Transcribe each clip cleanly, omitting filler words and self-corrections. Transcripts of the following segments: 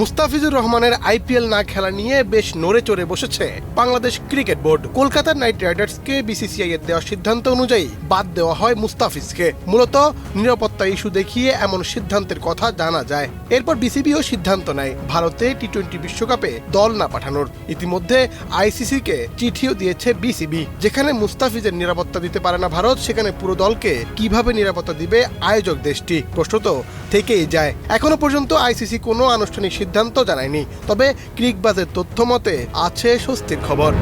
মুস্তাফিজুর রহমানের আইপিএল না খেলা নিয়ে বেশ নড়ে চড়ে বসেছে Bangladesh cricket board. Kolkata Knight রাইডার্সকে বিসিসিআই এর দেওয়া সিদ্ধান্ত অনুযায়ী বাদ দেওয়া হয় মুস্তাফিজকে। মূলত নিরাপত্তা ইস্যু দেখিয়ে এমন সিদ্ধান্তের কথা জানা যায়। এরপর বিসিবিও সিদ্ধান্ত নেয় ভারতে টি-20 বিশ্বকাপে দল না পাঠানোর। ইতিমধ্যে আইসিসিকে চিঠিও দিয়েছে বিসিবি। যেখানে মুস্তাফিজের নিরাপত্তা দিতে পারে না ভারত, সেখানে পুরো দলকে কিভাবে নিরাপত্তা দিবে আয়োজক দেশটি? প্রশ্ন তো থেকেই যায়। এখনো পর্যন্ত আইসিসি কোনো আনুষ্ঠানিক সিদ্ধান্ত জানায়নি, তবে ক্রিকবাজের তথ্য মতে আছে স্বস্তির খবর।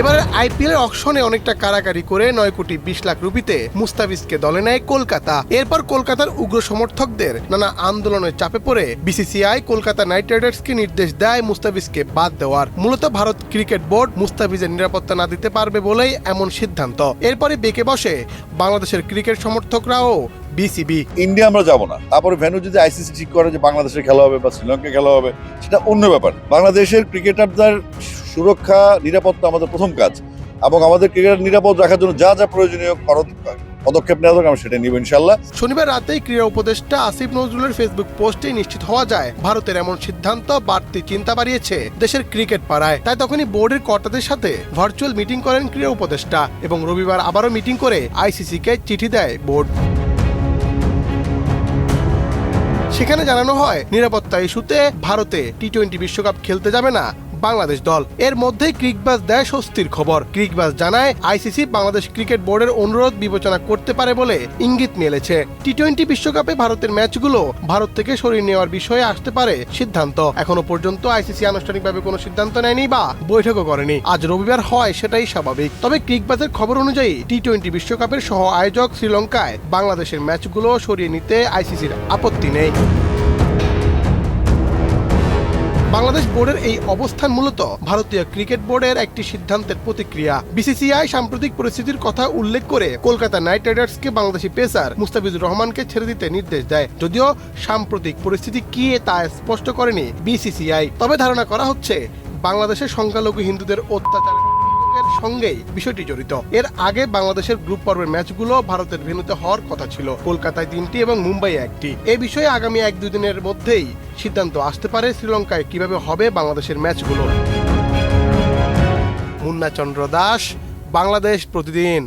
এবারে আইপিএল অকশনে অনেকটা কারাকারি করে 9,20,00,000 রুপিতে মুস্তাফিজকে দলে নেয় কলকাতা। এরপর কলকাতার উগ্র সমর্থকদের নানা আন্দোলনের চাপে পড়ে বিসিসিআই কলকাতা নাইট রাইডার্সকে নির্দেশ দেয় মুস্তাফিজকে বাদ দেওয়ার। মূলত ভারত ক্রিকেট বোর্ড মুস্তাফিজের নিরাপত্তা না দিতে পারবে বলেই এমন সিদ্ধান্ত। এরপরে বেঁকে বসে বাংলাদেশের ক্রিকেট সমর্থকরাও বিসিবি। ইন্ডিয়া আমরা যাবো না, তারপরে ভেন্যু যদি আইসিসি ঠিক করে যে বাংলাদেশের খেলা হবে বা শ্রীলঙ্কা খেলা হবে, সেটা অন্য ব্যাপার। বাংলাদেশের ক্রিকেটারদের সুরক্ষা নিরাপত্তা আমাদের প্রথম কাজ, এবং আমাদের ক্রিকেট নিরাপদ রাখার জন্য যা যা প্রয়োজনীয় পদক্ষেপ নেওয়া দরকার আমরা সেটা নিব ইনশাল্লাহ। শনিবার রাতেই ক্রীড়া উপদেষ্টা আসিফ নজরুলের ফেসবুক পোস্টে নিশ্চিত হওয়া যায় ভারতের এমন সিদ্ধান্ত বাড়তি চিন্তা বাড়িয়েছে দেশের ক্রিকেট পাড়ায়। তাই তখনই বোর্ডের কর্তাদের সাথে ভার্চুয়াল মিটিং করেন ক্রীড়া উপদেষ্টা এবং রবিবার আবারও মিটিং করে আইসিসিকে চিঠি দেয় বোর্ড। সেখানে জানানো হয় নিরাপত্তা ইস্যুতে ভারতে টি-20 বিশ্বকাপ খেলতে যাবে না বাংলাদেশ দল। এর মধ্যেই ক্রিকবাজ দেয় স্বস্তির খবর। ক্রিকবাজ জানায় আইসিসি বাংলাদেশ ক্রিকেট বোর্ডের অনুরোধ বিবেচনা করতে পারে বলে ইঙ্গিত মিলেছে। টি-20 বিশ্বকাপে ভারতের ম্যাচগুলো ভারত থেকে সরিয়ে নেওয়ার বিষয়ে আসতে পারে সিদ্ধান্ত। এখনো পর্যন্ত আইসিসি আনুষ্ঠানিকভাবে কোনো সিদ্ধান্ত নেয়নি বা বৈঠকও করেনি। আজ রবিবার হয় সেটাই স্বাভাবিক। তবে ক্রিকবাজের খবর অনুযায়ী টি-20 বিশ্বকাপের সহ আয়োজক শ্রীলঙ্কায় বাংলাদেশের ম্যাচগুলো সরিয়ে নিতে আইসিসির আপত্তি নেই। বাংলাদেশ বোর্ডের এই অবস্থান মূলত ভারতীয় ক্রিকেট বোর্ডের একটি সিদ্ধান্তের প্রতিক্রিয়া। বিসিসিআই সাম্প্রতিক পরিস্থিতির কথা উল্লেখ করে কলকাতা নাইট রাইডার্সকে বাংলাদেশি পেসার মুস্তাফিজুর রহমানকে ছেড়ে দিতে নির্দেশ দেয়। যদিও সাম্প্রতিক পরিস্থিতি কি তা স্পষ্ট করেনি বিসিসিআই, তবে ধারণা করা হচ্ছে বাংলাদেশের সংখ্যালঘু হিন্দুদের অত্যাচারের সঙ্গেই বিষয়টি জড়িত। এর আগে বাংলাদেশের গ্রুপ পর্বের ম্যাচগুলো ভারতের ভেন্যুতে হওয়ার কথা ছিল, কলকাতায় 3টি এবং মুম্বাই 1টি। এই বিষয়ে আগামী 1-2 দিনের মধ্যেই সিদ্ধান্ত আসতে পারে শ্রীলঙ্কায় কিভাবে হবে বাংলাদেশের ম্যাচগুলো। মুন্না চন্দ্র দাস, বাংলাদেশ প্রতিদিন।